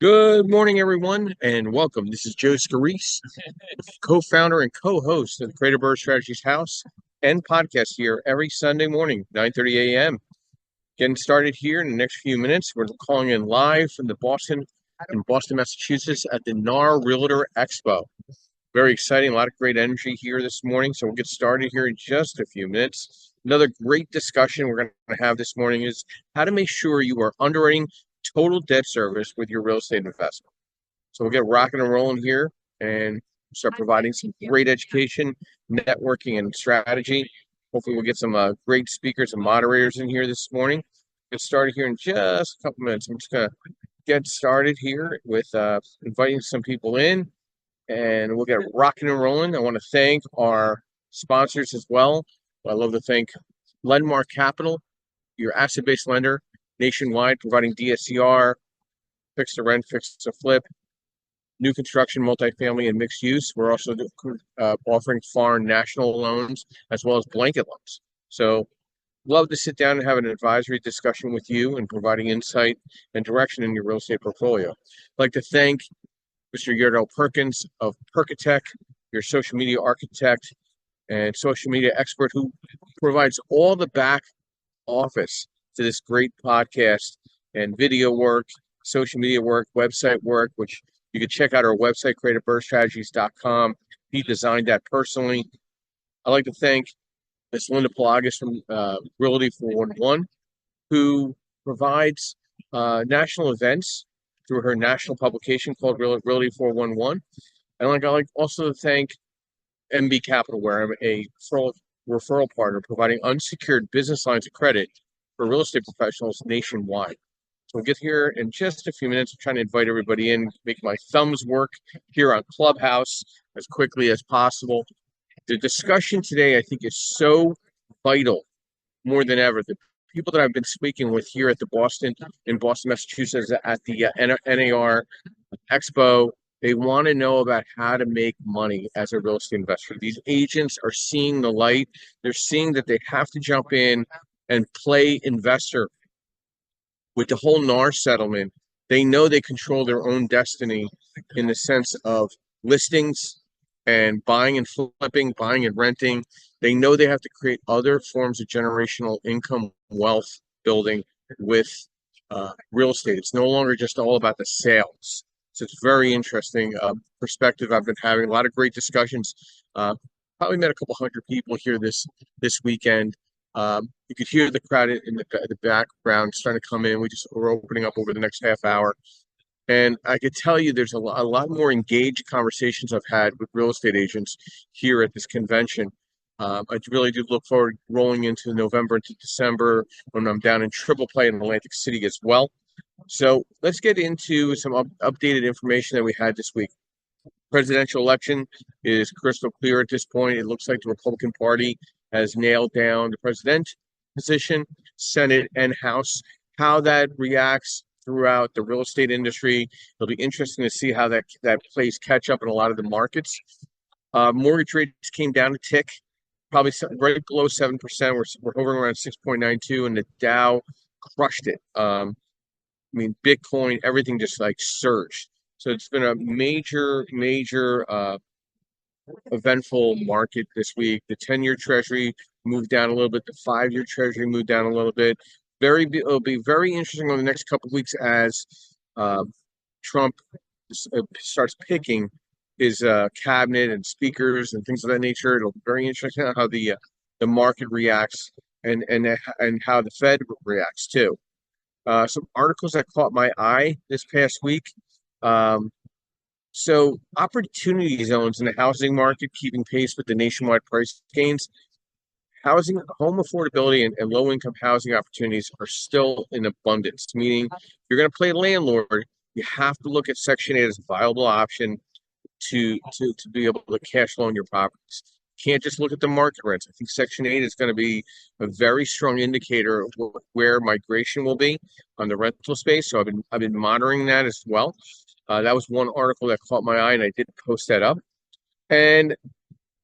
Good morning, everyone, and welcome. This is Joe Scarice, co-founder and co-host of the Creative Bird Strategies House and podcast here every Sunday morning, 9:30 a.m. Getting started here in the next few minutes. We're calling in live from Boston, Massachusetts at the NAR Realtor Expo. Very exciting, a lot of great energy here this morning. So we'll get started here in just a few minutes. Another great discussion we're going to have this morning is how to make sure you are underwriting total debt service with your real estate investment. So we'll get rocking and rolling here and start providing some great education, networking, and strategy. Hopefully, we'll get some great speakers and moderators in here this morning. Get started here in just a couple minutes. I'm just going to get started here with inviting some people in, and we'll get rocking and rolling. I want to thank our sponsors as well. I love to thank Lendmark Capital, your asset-based lender nationwide, providing DSCR, fixed to rent, fixed to flip, new construction, multifamily, and mixed use. We're also offering foreign national loans as well as blanket loans. So love to sit down and have an advisory discussion with you and providing insight and direction in your real estate portfolio. I'd like to thank Mr. Yardell Perkins of Perkatech, your social media architect and social media expert who provides all the back office to this great podcast and video work, social media work, website work, which you can check out our website, creativebirdstrategies.com. He designed that personally. I'd like to thank Ms. Linda Pelagas from Realty 411, who provides national events through her national publication called Realty 411. And I'd like also to thank MB Capital, where I'm a referral partner providing unsecured business lines of credit for real estate professionals nationwide. So we'll get here in just a few minutes. I'm trying to invite everybody in, make my thumbs work here on Clubhouse as quickly as possible. The discussion today, I think, is so vital more than ever. The people that I've been speaking with here at Boston, Massachusetts, at the NAR Expo, they want to know about how to make money as a real estate investor. These agents are seeing the light. They're seeing that they have to jump in and play investor. With the whole NAR settlement, they know they control their own destiny in the sense of listings and buying and flipping, buying and renting. They know they have to create other forms of generational income, wealth building with real estate. It's no longer just all about the sales. So it's very interesting perspective I've been having. A lot of great discussions. Probably met a couple hundred people here this weekend. You could hear the crowd in the background starting to come in. We're opening up over the next half hour. And I could tell you there's a lot more engaged conversations I've had with real estate agents here at this convention. I really do look forward to rolling into November into December when I'm down in Triple Play in Atlantic City as well. So let's get into some updated information that we had this week. Presidential election is crystal clear at this point. It looks like the Republican Party has nailed down the president position, Senate and House. How that reacts throughout the real estate industry, it'll be interesting to see how that plays catch up in a lot of the markets. Mortgage rates came down a tick, probably right below 7%. We're hovering around 6.92, and the Dow crushed it. I mean, Bitcoin, everything just like surged. So it's been a major eventful market this week. The 10-year Treasury moved down a little bit. The 5-year Treasury moved down a little bit. It'll be very interesting over the next couple of weeks as Trump starts picking his cabinet and speakers and things of that nature. It'll be very interesting how the market reacts and how the Fed reacts too. Some articles that caught my eye this past week. So opportunity zones in the housing market keeping pace with the nationwide price gains. Home affordability and low-income housing opportunities are still in abundance, meaning if you're going to play landlord, you have to look at Section 8 as a viable option to be able to cash flow on your properties. You can't just look at the market rents. I think Section 8 is going to be a very strong indicator of where migration will be on the rental space. So I've been monitoring that as well. That was one article that caught my eye, and I did post that up. And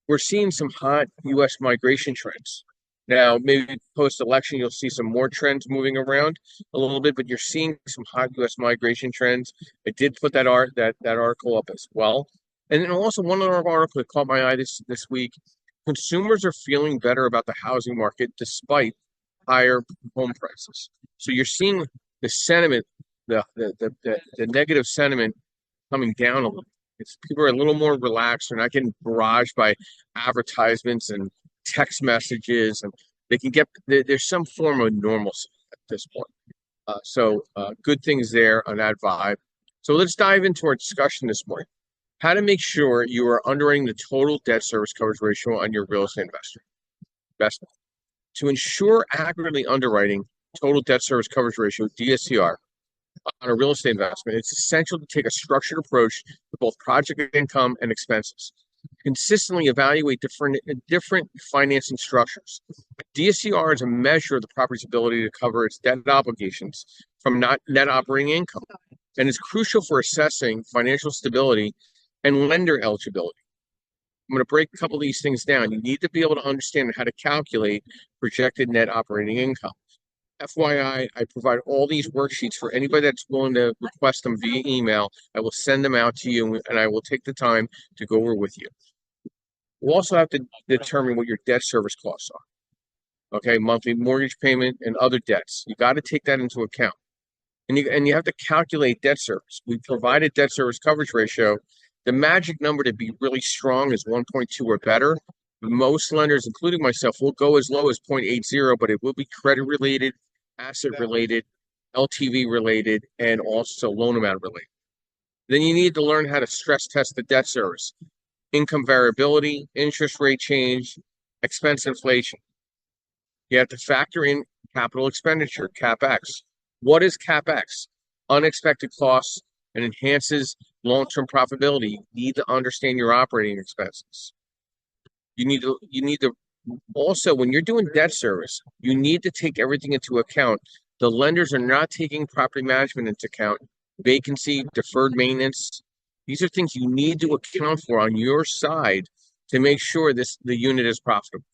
we're seeing some hot U.S. migration trends. Now, maybe post-election, you'll see some more trends moving around a little bit, but you're seeing some hot U.S. migration trends. I did put that article up as well. And then also one other article that caught my eye this week. Consumers are feeling better about the housing market despite higher home prices. So you're seeing the sentiment, the negative sentiment coming down a little. It's people are a little more relaxed. They're not getting barraged by advertisements and text messages, and they can get there's some form of normalcy at this point. Good things there on that vibe. So let's dive into our discussion this morning. How to make sure you are underwriting the total debt service coverage ratio on your real estate investment. To ensure accurately underwriting total debt service coverage ratio, DSCR, on a real estate investment, it's essential to take a structured approach to both project income and expenses. Consistently evaluate different financing structures. DSCR is a measure of the property's ability to cover its debt obligations from net operating income, and is crucial for assessing financial stability and lender eligibility. I'm going to break a couple of these things down. You need to be able to understand how to calculate projected net operating income. FYI, I provide all these worksheets for anybody that's willing to request them via email. I will send them out to you, and I will take the time to go over with you. We'll also have to determine what your debt service costs are. Okay, monthly mortgage payment and other debts. You got to take that into account. And you have to calculate debt service. We provide a debt service coverage ratio. The magic number to be really strong is 1.2 or better. Most lenders, including myself, will go as low as 0.80, but it will be credit related, asset related, LTV related, and also loan amount related. Then you need to learn how to stress test the debt service, income variability, interest rate change, expense inflation. You have to factor in capital expenditure, CapEx. What is CapEx? Unexpected costs and enhances long-term profitability. You need to understand your operating expenses. You need to also, when you're doing debt service, you need to take everything into account. The lenders are not taking property management into account, vacancy, deferred maintenance. These are things you need to account for on your side to make sure the unit is profitable.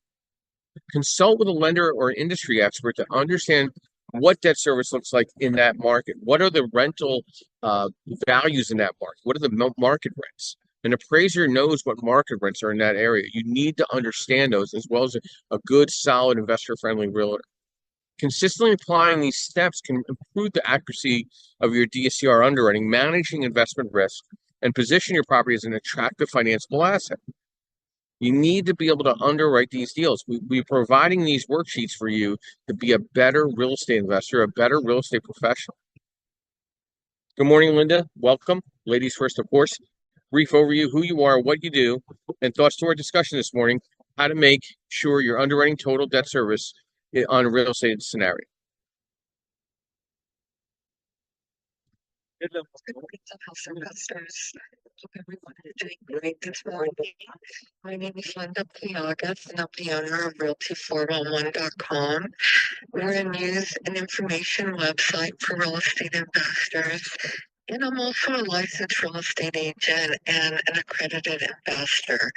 Consult with a lender or industry expert to understand what debt service looks like in that market. What are the rental values in that market? What are the market rents? An appraiser knows what market rents are in that area. You need to understand those, as well as a good, solid, investor-friendly realtor. Consistently applying these steps can improve the accuracy of your DSCR underwriting, managing investment risk, and position your property as an attractive financeable asset. You need to be able to underwrite these deals. We're providing these worksheets for you to be a better real estate investor, a better real estate professional. Good morning, Linda. Welcome. Ladies first, of course. Brief overview, who you are, what you do, and thoughts to our discussion this morning, how to make sure you're underwriting total debt service on a real estate scenario. House investors. Hope everyone is doing great this morning. My name is Linda Pliagas, and I'm the owner of Realty411.com. We're a news and information website for real estate investors. And I'm also a licensed real estate agent and an accredited investor.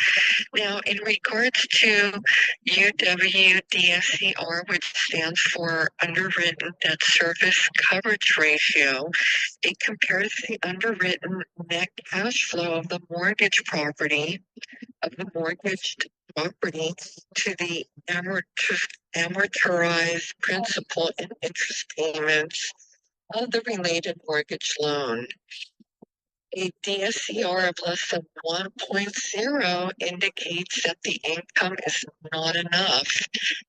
Now, in regards to UWDSCR, which stands for Underwritten Debt Service Coverage Ratio, it compares the underwritten net cash flow of the mortgaged property, to the amortized principal and interest payments of the related mortgage loan. A DSCR of less than 1.0 indicates that the income is not enough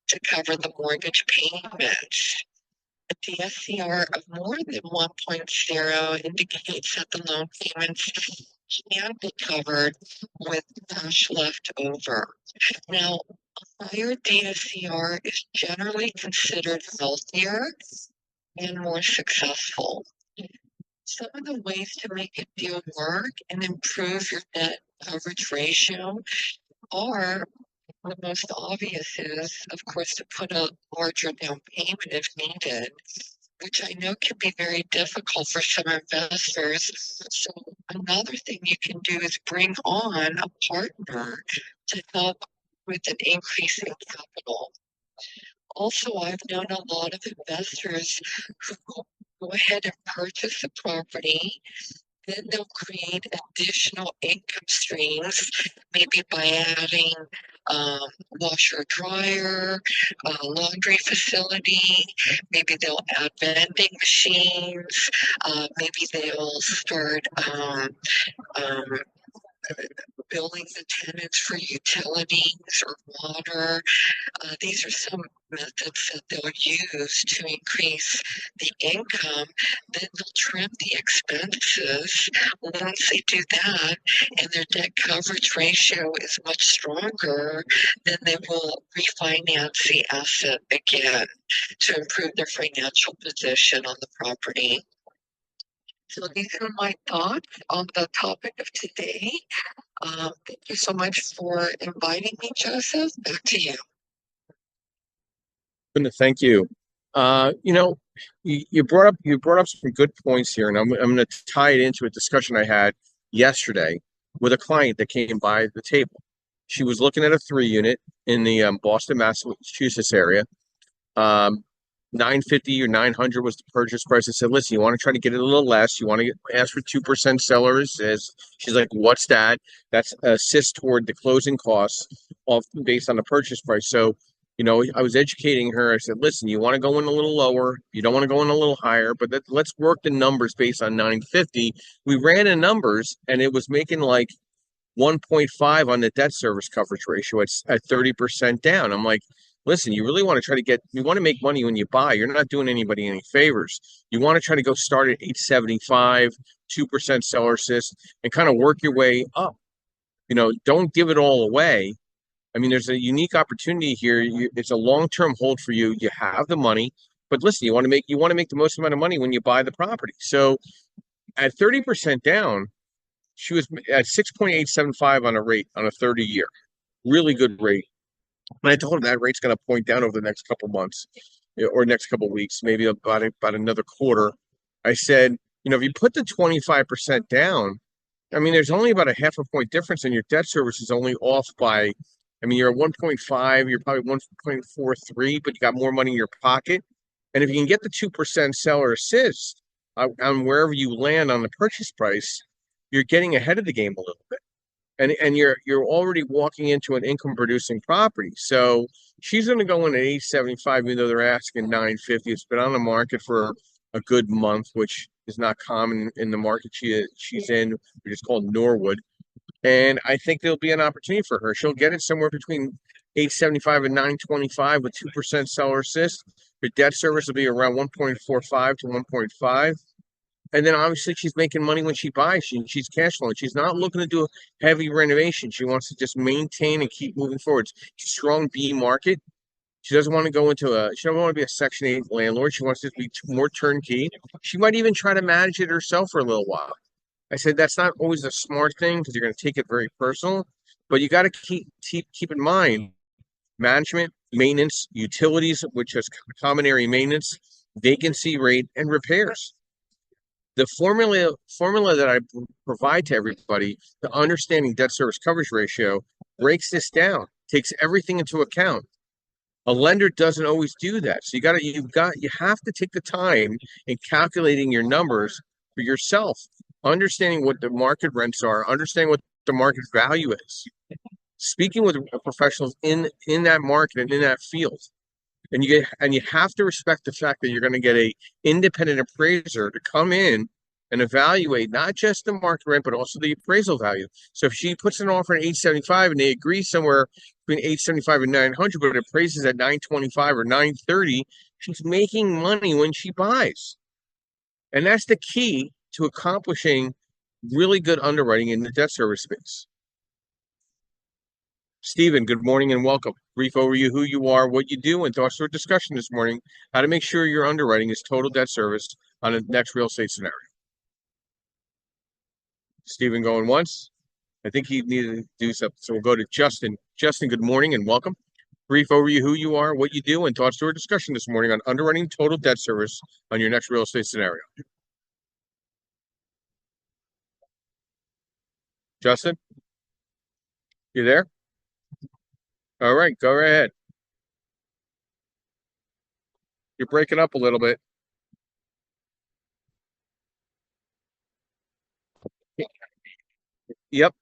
to cover the mortgage payments. A DSCR of more than 1.0 indicates that the loan payments can be covered with cash left over. Now, a higher DSCR is generally considered healthier and more successful. Some of the ways to make a deal work and improve your debt coverage ratio are, the most obvious is, of course, to put a larger down payment if needed, which I know can be very difficult for some investors. So another thing you can do is bring on a partner to help with an increase in capital. Also, I've known a lot of investors who go ahead and purchase a property, then they'll create additional income streams, maybe by adding washer dryer, laundry facility. Maybe they'll add vending machines. Maybe they'll start um, billing the tenants for utilities or water. These are some methods that they'll use to increase the income. Then they'll trim the expenses. Once they do that and their debt coverage ratio is much stronger, then they will refinance the asset again to improve their financial position on the property. So these are my thoughts on the topic of today. Thank you so much for inviting me, Joseph. Back to you. Thank you. You know, you brought up some good points here, and I'm going to tie it into a discussion I had yesterday with a client that came by the table. She was looking at a 3 unit in the Boston, Massachusetts area. Um, 950 or 900 was the purchase price. I said, listen, you want to try to get it a little less. You want to ask for 2% sellers. As she's like, what's that? That's assist toward the closing costs off based on the purchase price. So, I was educating her. I said, listen, you want to go in a little lower. You don't want to go in a little higher, but let's work the numbers based on 950. We ran the numbers and it was making like 1.5 on the debt service coverage ratio. It's at 30% down. I'm like, listen, you really want to you want to make money when you buy. You're not doing anybody any favors. You want to try to go start at 875, 2% seller assist, and kind of work your way up. Don't give it all away. I mean, there's a unique opportunity here. It's a long-term hold for you. You have the money, but listen, you want to make the most amount of money when you buy the property. So at 30% down, she was at 6.875 on a rate on a 30-year. Really good rate. And I told her that rate's going to point down over the next couple months or next couple weeks, maybe about another quarter. I said, if you put the 25% down, I mean, there's only about a half a point difference, and your debt service is only off by, I mean, you're at 1.5, you're probably 1.43, but you got more money in your pocket. And if you can get the 2% seller assist on wherever you land on the purchase price, you're getting ahead of the game a little bit. And you're already walking into an income producing property. So she's going to go in at 875, even though they're asking 950. It's been on the market for a good month, which is not common in the market she's in, which is called Norwood. And I think there'll be an opportunity for her. She'll get it somewhere between 875 and 925 with 2% seller assist. Her debt service will be around 1.45 to 1.5. And then obviously she's making money when she buys. She's cash flowing. She's not looking to do a heavy renovation. She wants to just maintain and keep moving forward. It's a strong B market. She doesn't want to go into she doesn't want to be a Section 8 landlord. She wants to be more turnkey. She might even try to manage it herself for a little while. I said that's not always a smart thing because you're going to take it very personal. But you got to keep in mind management, maintenance, utilities, which is common area maintenance, vacancy rate, and repairs. The formula that I provide to everybody, the understanding debt service coverage ratio, breaks this down, takes everything into account. A lender doesn't always do that. So you have to take the time in calculating your numbers for yourself, understanding what the market rents are, understanding what the market value is, speaking with professionals in that market and in that field. And you have to respect the fact that you're going to get a independent appraiser to come in and evaluate not just the market rent but also the appraisal value. So if she puts an offer at 875 and they agree somewhere between 875 and 900, but it appraises at 925 or 930, she's making money when she buys. And that's the key to accomplishing really good underwriting in the debt service space. Stephen, good morning and welcome. Brief overview who you are, what you do, and thoughts to our discussion this morning, how to make sure your underwriting is total debt service on the next real estate scenario. Stephen going once. I think he needed to do something. So we'll go to Justin. Justin, good morning and welcome. Brief overview who you are, what you do, and thoughts to our discussion this morning on underwriting total debt service on your next real estate scenario. Justin, you there? All right, go right ahead. You're breaking up a little bit. Yep.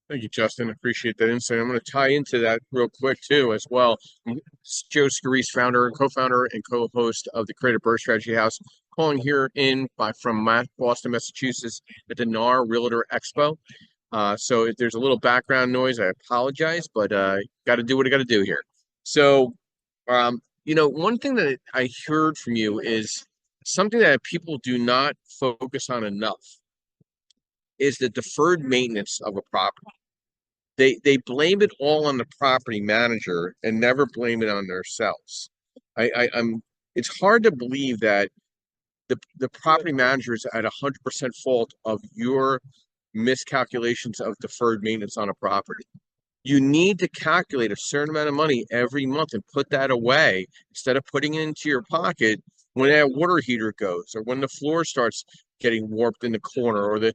Thank you, Justin. Appreciate that insight. I'm going to tie into that real quick too, as well. It's Joe Scarice, founder, co-founder, and co-host of the Creative Birth Strategy House, calling here in from Boston, Massachusetts, at the NAR Realtor Expo. So if there's a little background noise, I apologize, but got to do what I got to do here. So, one thing that I heard from you is something that people do not focus on enough is the deferred maintenance of a property. They blame it all on the property manager and never blame it on themselves. I'm it's hard to believe that the property manager is at 100% fault of your miscalculations of deferred maintenance on a property. You need to calculate a certain amount of money every month and put that away instead of putting it into your pocket when that water heater goes or when the floor starts getting warped in the corner or the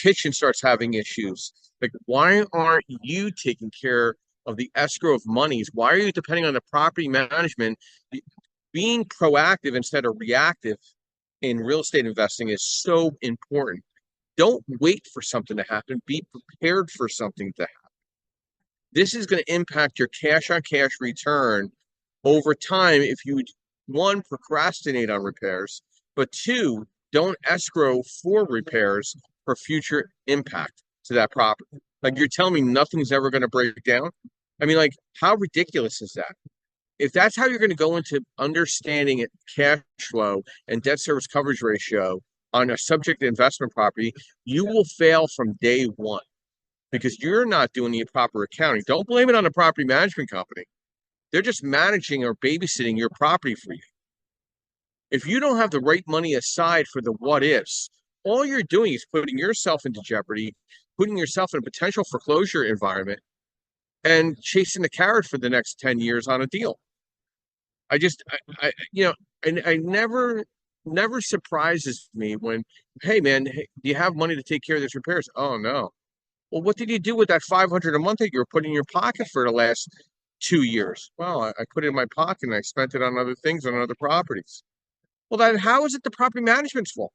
kitchen starts having issues. Like, why aren't you taking care of the escrow of monies. Why are you depending on the property management? Being proactive instead of reactive in real estate investing is so important. Don't wait for something to happen. Be prepared for something to happen. This is going to impact your cash on cash return over time if you, one, procrastinate on repairs, but two, don't escrow for repairs for future impact to that property. Like you're telling me nothing's ever going to break down? I mean, like, how ridiculous is that? If that's how you're going to go into understanding it, cash flow and debt service coverage ratio on a subject investment property, you will fail from day one because you're not doing the proper accounting. Don't blame it on the property management company. They're just managing or babysitting your property for you. If you don't have the right money aside for the what ifs, all you're doing is putting yourself into jeopardy, putting yourself in a potential foreclosure environment, and chasing the carrot for the next 10 years on a deal. And I never surprises me when, hey man, hey, do you have money to take care of this repairs? Oh no. Well, what did you do with that 500 a month that you were putting in your pocket for the last 2 years? Well, I put it in my pocket and I spent it on other things, on other properties. Well, then how is it the property management's fault?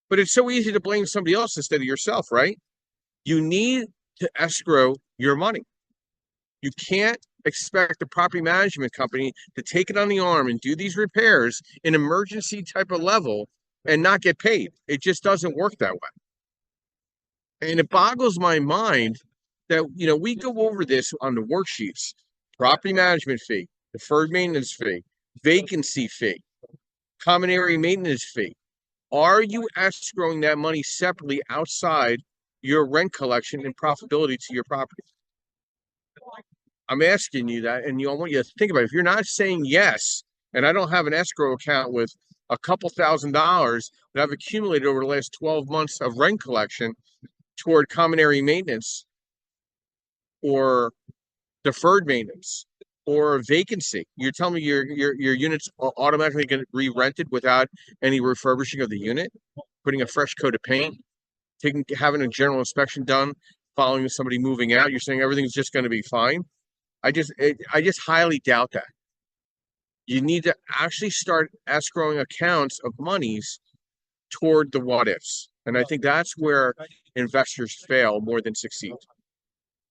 But it's so easy to blame somebody else instead of yourself, right? You need to escrow your money. You can't expect the property management company to take it on the arm and do these repairs in emergency type of level and not get paid. It just doesn't work that way. And it boggles my mind that, we go over this on the worksheets: property management fee, deferred maintenance fee, vacancy fee, common area maintenance fee. Are you escrowing that money separately outside your rent collection and profitability to your property? I'm asking you that, and I want you to think about it. If you're not saying yes, and I don't have an escrow account with a couple $1,000s that I've accumulated over the last 12 months of rent collection toward common area maintenance or deferred maintenance or vacancy, you're telling me your units are automatically going to be re-rented without any refurbishing of the unit, putting a fresh coat of paint, having a general inspection done, following somebody moving out? You're saying everything's just going to be fine? I just highly doubt that. You need to actually start escrowing accounts of monies toward the what ifs. And I think that's where investors fail more than succeed.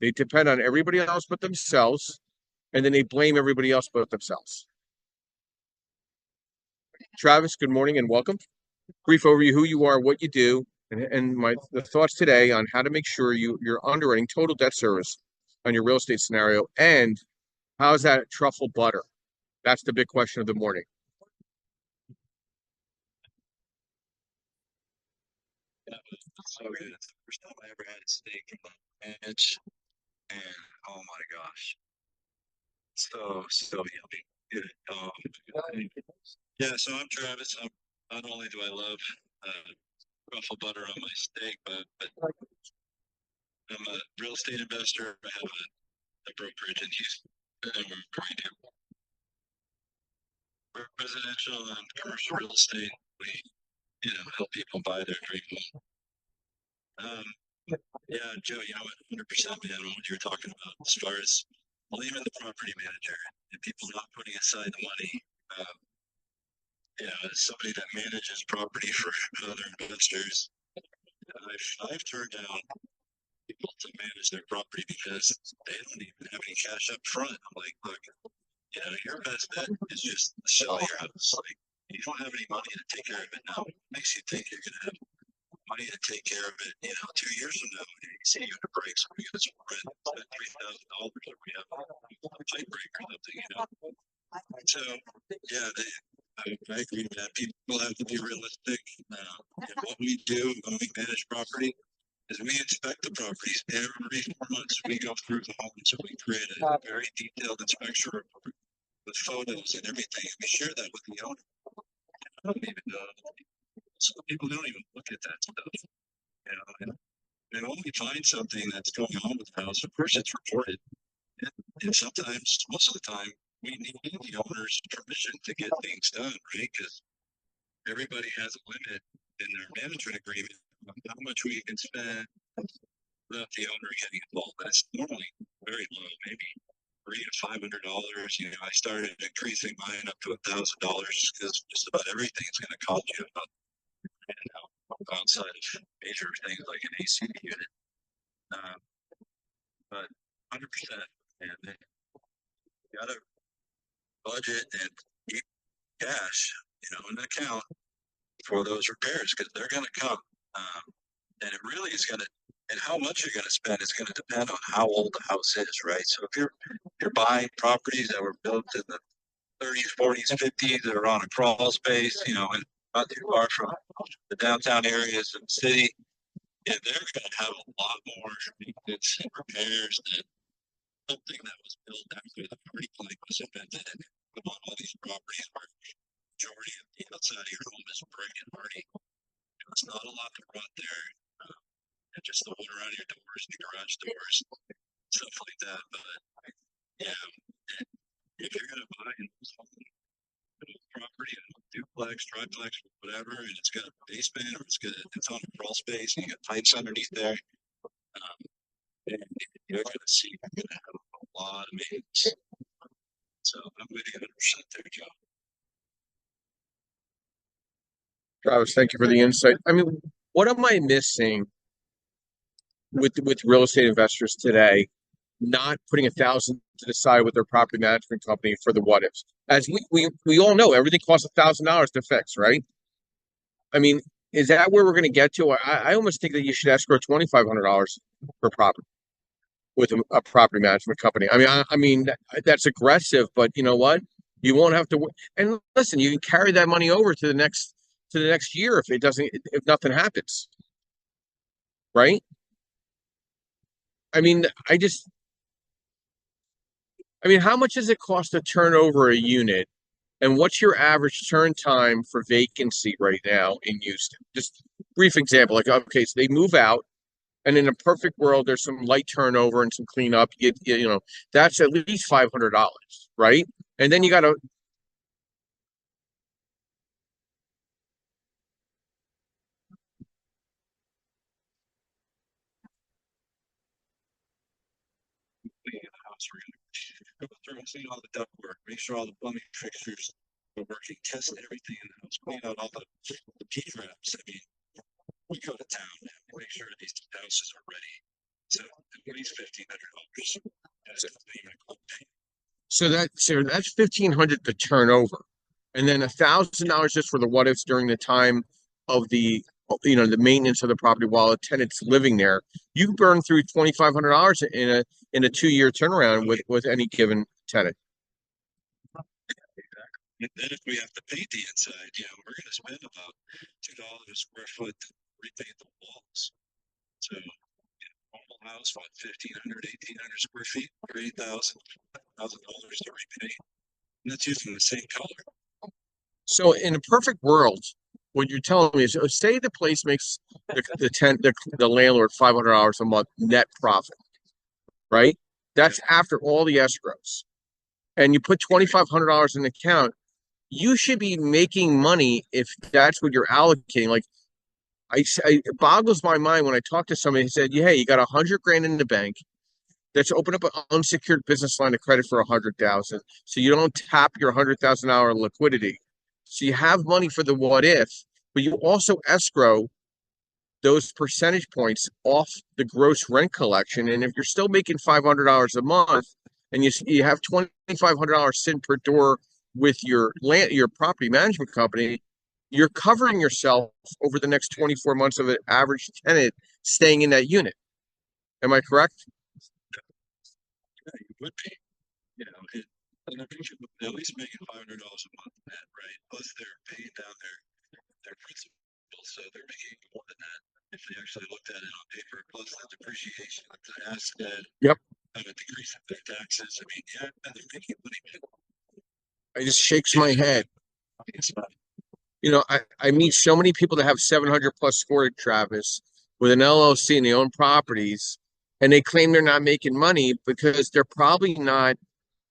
They depend on everybody else but themselves, and then they blame everybody else but themselves. Travis, good morning and welcome. Brief overview: who you are, what you do, and the thoughts today on how to make sure you're underwriting total debt service on your real estate scenario, and how's that truffle butter? That's the big question of the morning. So good. It's the first time I ever had a steak in my edge, and oh my gosh, so yummy. Good. Yeah. So I'm Travis. Not only do I love truffle butter on my steak, but I'm a real estate investor. I have a brokerage in Houston, and we do residential and commercial real estate. We help people buy their dream home. Yeah, Joe, 100%, man, on what you're talking about as far as blaming the property manager and people not putting aside the money. As somebody that manages property for other investors, I've turned down people to manage their property because they don't even have any cash up front. I'm like, look, your best bet is just sell your house. Like, you don't have any money to take care of it now. What makes you think you're going to have money to take care of it, 2 years from now? You see unit breaks, we get some rent, spend $3,000, or we have a pipe break or something. So, yeah, I agree, man. People have to be realistic. And what we do when we manage property is we inspect the properties every 4 months. We go through the homes and we create a very detailed inspection report with photos and everything. And we share that with the owner. I don't even know. Some people don't even look at that stuff. And when we find something that's going on with the house, of course it's reported. And sometimes, most of the time, we need the owner's permission to get things done, right? Because everybody has a limit in their management agreement on how much we can spend without the owner getting involved. That's normally very low, maybe $300 to $500. You know, I started increasing mine up to $1,000 because just about everything is going to cost you about, you know, outside of major things like an AC unit. But 100%, and you got to budget and keep cash, you know, in the account for those repairs because they're going to come. And it really is going to, and how much you're going to spend is going to depend on how old the house is, right? So if you're buying properties that were built in the 30s, 40s, 50s that are on a crawl space, you know, and not too far from the downtown areas of the city, yeah, they're going to have a lot more maintenance and repairs than something that was built after the party plank was invented. And on all these properties where majority of the outside of your home is brick and hardy. There's not a lot to rot there. And just the water out of your doors and your garage doors, stuff like that. But yeah, if you're gonna buy a property, a duplex, triplex, whatever, and it's got a basement or it's on a crawl space and you got pipes underneath there, and you're gonna have a lot of maintenance. So I'm with you 100% there, Joe. Travis, thank you for the insight. I mean, what am I missing with real estate investors today? Not putting 1,000 to the side with their property management company for the what ifs. As we all know, everything costs $1,000 to fix, right? I mean, is that where we're going to get to? I almost think that you should escrow $2,500 per property with a property management company. I mean that's aggressive, but you know what? You won't have to. And listen, you can carry that money over to the next year if nothing happens, right? I mean, how much does it cost to turn over a unit? And what's your average turn time for vacancy right now in Houston? Just brief example, like, okay, so they move out, and in a perfect world, there's some light turnover and some cleanup. You know, that's at least $500, right? And then you got to. Clean the house, go through and clean all the ductwork, make sure all the plumbing fixtures are working, test everything in the house, clean out all the P-traps. I mean, we go to town and we make sure these houses are ready. So at least $1,500. That's even a club pay. So that's 1,500 to turn over, and then $1,000 just for the what ifs during the time of the maintenance of the property while a tenant's living there. You burn through $2,500 in a 2-year turnaround with any given tenant. And then if we have to paint the inside, you know, we're going to spend about $2 a square foot to repaint the walls. So normal house, what, 1,500, 1,800 square feet, or $8,000 to repaint. And that's using the same color. So in a perfect world, what you're telling me is, say the place makes the landlord $500 a month net profit, right? That's after all the escrows, and you put $2,500 in the account. You should be making money if that's what you're allocating. Like it boggles my mind when I talk to somebody who said, "Yeah, you got $100,000 in the bank. Let's open up an unsecured business line of credit for $100,000, so you don't tap your $100,000 liquidity. So you have money for the what if, but you also escrow those percentage points off the gross rent collection. And if you're still making $500 a month, and you have $2,500 sitting per door with your property management company, you're covering yourself over the next 24 months of an average tenant staying in that unit. Am I correct?" Yeah, you would be. You know, and if you should at least making $500 a month net, right? Plus they're paying down their principal, so they're making more than that if they actually looked at it on paper. Plus the depreciation of the asset, Yep. and a decrease in their taxes. I mean, yeah, they're making money. It just shakes my head. You know, I meet so many people that have 700 plus scored, Travis, with an LLC and they own properties, and they claim they're not making money because they're probably not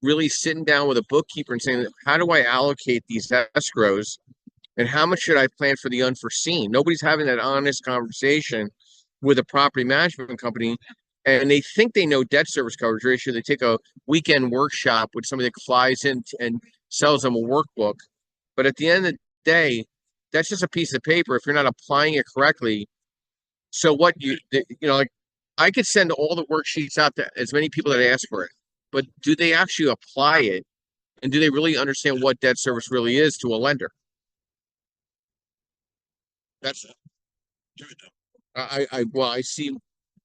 really sitting down with a bookkeeper and saying, how do I allocate these escrows and how much should I plan for the unforeseen? Nobody's having that honest conversation with a property management company. and they think they know debt service coverage ratio. They take a weekend workshop with somebody that flies in and sells them a workbook. But at the end of the day, that's just a piece of paper if you're not applying it correctly. So what like I could send all the worksheets out to as many people that ask for it, but do they actually apply it? And do they really understand what debt service really is to a lender? That's I see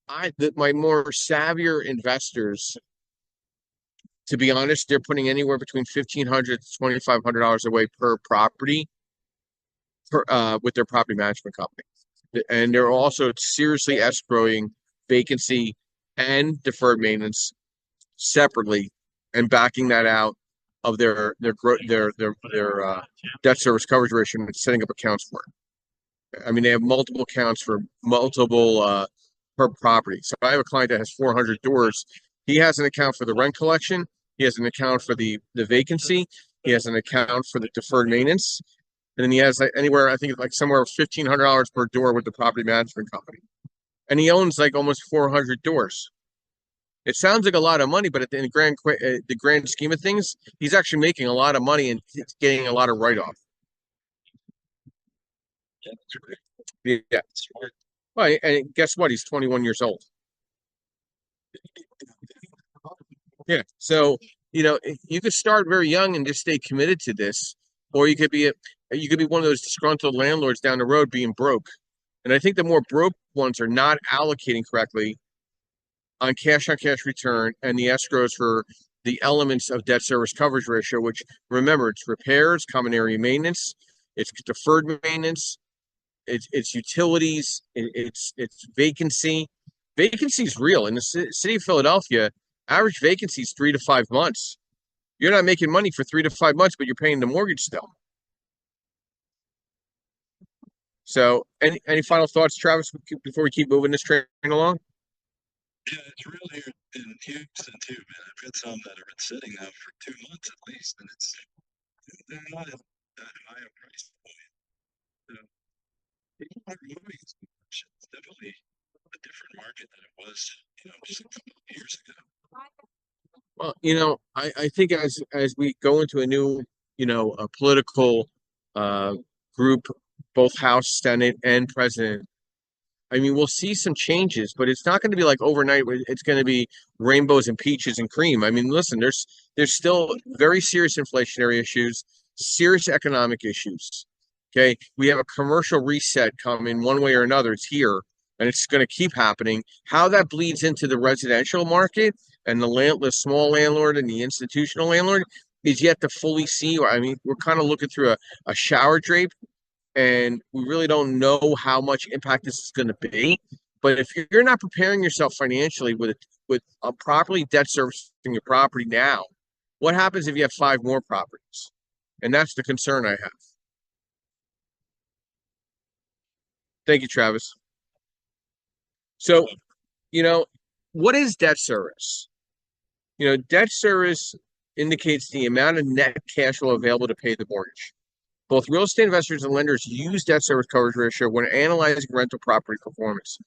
my more savvier investors, to be honest, they're putting anywhere between $1,500 to $2,500 away per property with their property management company. And they're also seriously escrowing vacancy and deferred maintenance separately and backing that out of their debt service coverage ratio and setting up accounts for it. I mean, they have multiple accounts for multiple per property. So I have a client that has 400 doors. He has an account for the rent collection. He has an account for the vacancy. He has an account for the deferred maintenance. And then he has anywhere, I think like somewhere $1,500 per door with the property management company. And he owns like almost 400 doors. It sounds like a lot of money, but in the grand scheme of things, he's actually making a lot of money and getting a lot of write-off. Yeah, that's great. Yeah. Well, and guess what? He's 21 years old. Yeah. So, you could start very young and just stay committed to this, or you could be one of those disgruntled landlords down the road being broke. And I think the more broke ones are not allocating correctly on cash return and the escrows for the elements of debt service coverage ratio, which remember, it's repairs, common area maintenance, it's deferred maintenance, it's utilities, it's vacancy. Vacancy is real. In the city of Philadelphia, average vacancy is 3 to 5 months. You're not making money for 3 to 5 months, but you're paying the mortgage still. So, any final thoughts, Travis, before we keep moving this train along? Yeah, it's real here in Houston too, man. I've got some that have been sitting now for 2 months at least, and they're not at that high a price point. So people aren't moving as much. It's definitely a different market than it was, just a couple of years ago. Well, I think as we go into a new, a political group, both House, Senate, and President, I mean, we'll see some changes, but it's not going to be like overnight. It's going to be rainbows and peaches and cream. I mean, listen, there's still very serious inflationary issues, serious economic issues. Okay, we have a commercial reset coming one way or another. It's here, and it's going to keep happening. How that bleeds into the residential market and the small landlord and the institutional landlord is yet to fully see. I mean, we're kind of looking through a shower drape and we really don't know how much impact this is going to be. But if you're not preparing yourself financially with a properly debt servicing your property now, what happens if you have 5 more properties? And that's the concern I have. Thank you, Travis. So, what is debt service? Debt service indicates the amount of net cash flow available to pay the mortgage. Both real estate investors and lenders use debt service coverage ratio when analyzing rental property performance.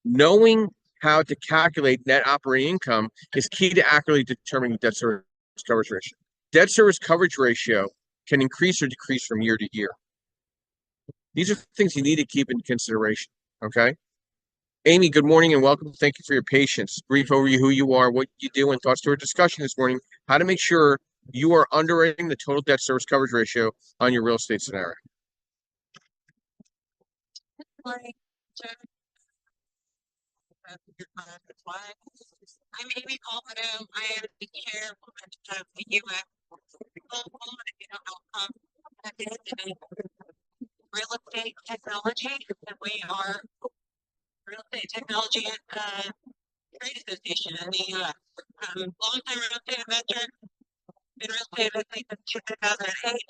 Knowing how to calculate net operating income is key to accurately determining debt service coverage ratio. Debt service coverage ratio can increase or decrease from year to year. These are things you need to keep in consideration, okay? Amy, good morning and welcome. Thank you for your patience. Brief overview who you are, what you do, and thoughts to our discussion this morning, how to make sure you are underwriting the total debt service coverage ratio on your real estate scenario. Morning, Jeff. I'm Amy Colvino. I am the chair of the U.S. Real estate technology, and we are real estate technology trade association in the U.S. Long-time real estate investor, been real estate investing since 2008.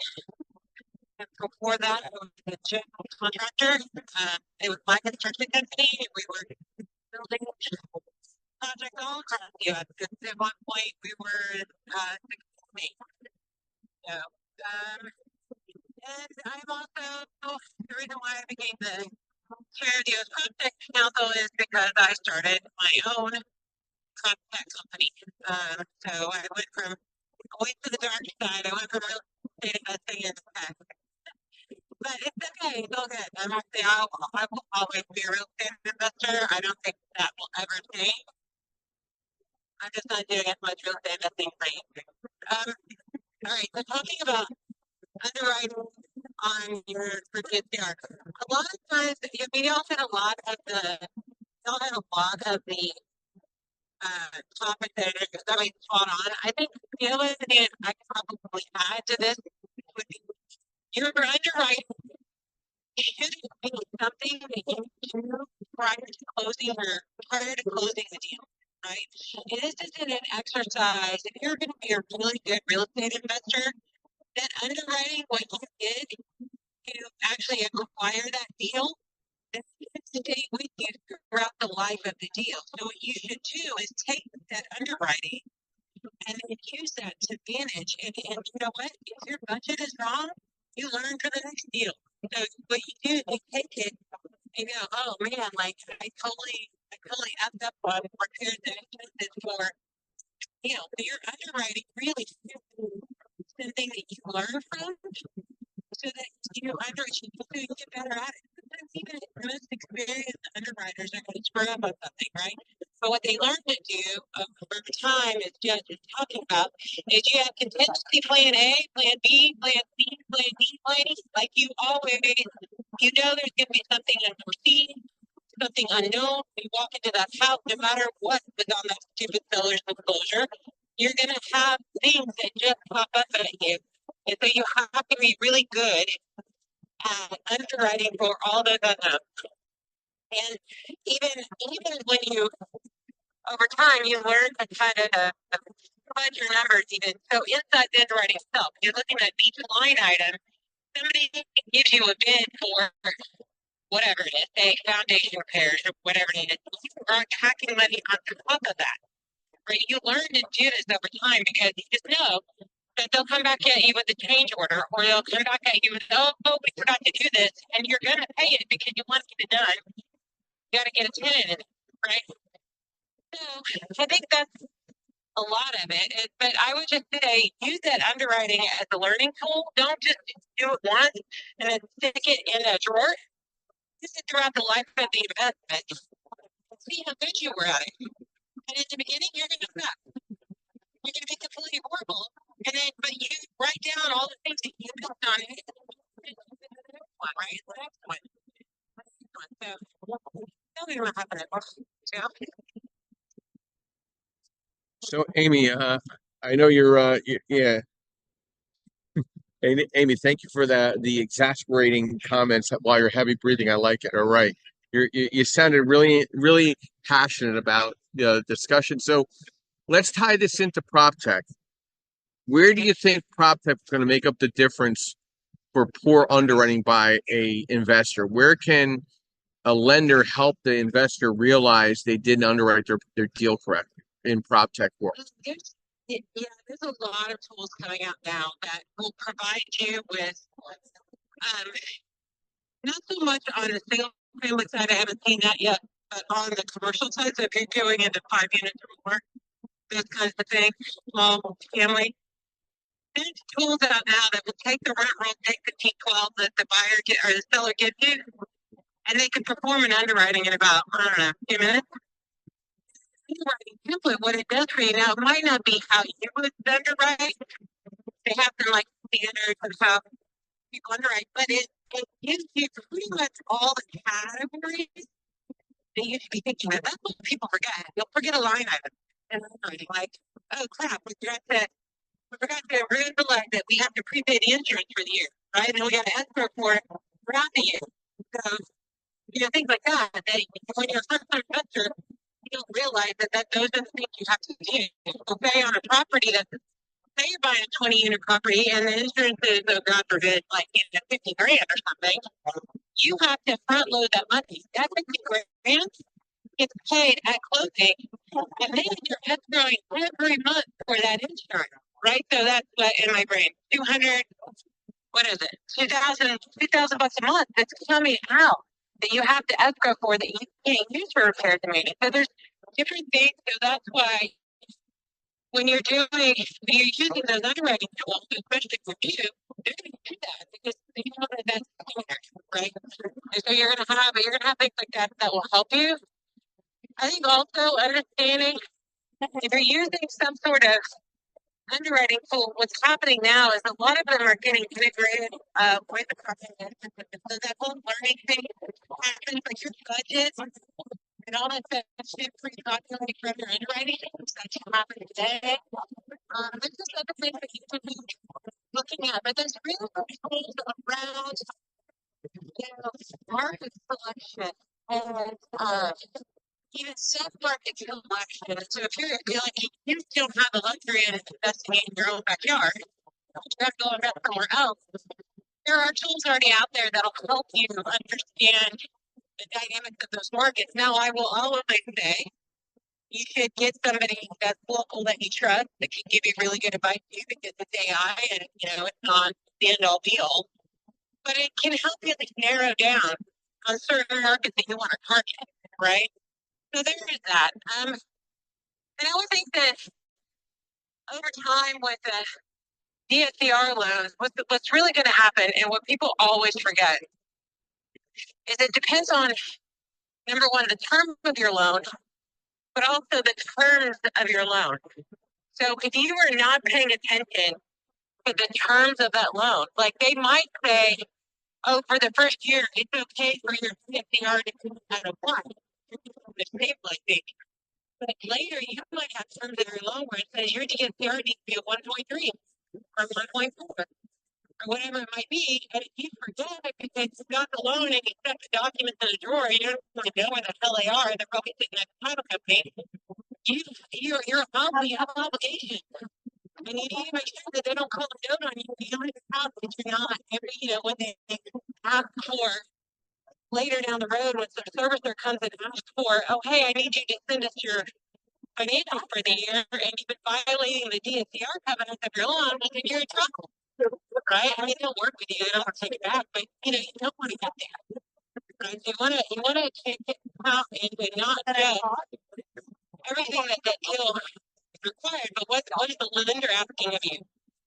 And before that, I was a general contractor. It was my construction company. We were building projects all across the U.S. At one point, we were so, and I'm also the reason why I became the chair of the U.S. Project Council is because I started my own PropTech company. So I went from going to the dark side. I went from real estate investing into tech. But it's okay. It's all good. I will always be a real estate investor. I don't think that will ever change. I'm just not doing as much real estate investing for you. All right. So talking about underwriting on your for DSCR. A lot of times, we all had a lot of the topics that we taught on. I think the other thing I could probably add to this would be your underwriting should be something that you do prior to closing the deal, right? It isn't an exercise. If you're going to be a really good real estate investor, then underwriting what you did to actually acquire that deal, that's going to stay with you throughout the life of the deal. So what you should do is take that underwriting and then use that to manage. And you know what? If your budget is wrong, you learn for the next deal. So what you do is you take it and go, oh man, like I totally effed up on repairs and expenses for so your underwriting really should be something that you learn from so that you get better at it. Sometimes even the most experienced underwriters are going to screw up on something, right? But what they learn to do over time, as Judge is talking about, is you have contingency plan A, plan B, plan C, plan D, plan E. Like you always, there's going to be something unforeseen, something unknown. You walk into that house, no matter what was on that stupid seller's disclosure, you're going to have things that just pop up at you. And so you have to be really good at underwriting for all those unknowns. And even when you, over time, you learn to kind of fudge your numbers even. So inside the underwriting itself, you're looking at each line item. Somebody gives you a bid for whatever it is, say foundation repairs or whatever it is. You are tacking money on top of that. Right? You learn to do this over time because you just know that they'll come back at you with a change order, or they'll come back at you with, oh, we forgot to do this, and you're going to pay it because you want to get it done. You got to get a tenant in it, right? So I think that's a lot of it. But I would just say use that underwriting as a learning tool. Don't just do it once and then stick it in a drawer. Use it throughout the life of the investment. See how good you were at it. And at the beginning, you're going to suck. You're going to be completely horrible. And then, but you write down all the things that you built on it. Right? The next one. So, tell me what happened. So Amy, I know you're yeah. Amy, thank you for the exasperating comments while you're heavy breathing. I like it. All right. You sounded really passionate about the discussion. So let's tie this into PropTech. Where do you think PropTech is going to make up the difference for poor underwriting by a investor? Where can a lender help the investor realize they didn't underwrite their deal correctly in PropTech world? There's a lot of tools coming out now that will provide you with not so much on the single family side, I haven't seen that yet, but on the commercial side, so if you're going into 5 units or more, those kinds of things, small family, there's tools out now that will take the rent roll, take the T12 that the or the seller gives you, and they can perform an underwriting in about, I don't know, 2 minutes. Underwriting template, what it does for you now, it might not be how you would underwrite. They have some like standards of how people underwrite, but it gives you pretty much all the categories that you should be thinking of. That's what people forget. You'll forget a line item in underwriting, like, oh crap, we forgot to realize that we have to prepay the insurance for the year, right? And we got to escrow for it throughout the year. So, things like that, that when you're a first-time investor, you don't realize that those are the things you have to do. Okay, on a property that, say you're buying a 20-unit property and the insurance is, oh, God forbid, like 50 grand or something, you have to front load that money. That 50 grand gets paid at closing, and then you're escrowing every month for that insurance, right? So that's what in my brain, 200, what is it? 2,000 bucks a month that's coming out that you have to escrow for that you can't use for repairs and maintenance. So there's different things. So that's why when you're using those underwriting tools, especially for you, they're going to do that because they know that that's standard, right? And so you're gonna have things like that that will help you. I think also understanding if you're using some sort of underwriting tool, what's happening now is a lot of them are getting integrated with the property management system. So that whole learning thing happens like your budget and all that stuff shit pre-calculated from your underwriting. That should happen today. There's just other things that you can be looking at, but there's really tools around market selection and even self-market selection. So if you're like you don't have the luxury of investing in your own backyard, you have to go invest somewhere else. There are tools already out there that'll help you understand the dynamics of those markets. Now, I will always say you should get somebody that's local that you trust that can give you really good advice too, because it's AI and it's not the end all be all. But it can help you like narrow down on certain markets that you want to target, right? So there is that. And I would think that over time with the DSCR loans, what's really going to happen, and what people always forget, is it depends on number one, the term of your loan, but also the terms of your loan. So if you are not paying attention to the terms of that loan, like they might say, oh, for the first year, it's okay for your DSCR to come out of one. But later, you might have terms of your loan where it says your DSCR needs to be a 1.3 or 1.4 or whatever it might be. And if you forget because you got the loan and you set the documents in a drawer, you don't really know where the hell they are. They're probably sitting at the title company. You have an obligation. And you need to make sure that they don't call a note on you behind the house that you're not. When they ask for later down the road, when the servicer comes and asks for, oh, hey, I need you to send us your financials for the year, and you've been violating the DSCR covenants of your loan, well, then you're in trouble, right? I mean, they'll work with you, they don't take it back, but you don't want to get there. Right? So you want to take it out and not know everything that deal is required, but what is the lender asking of you?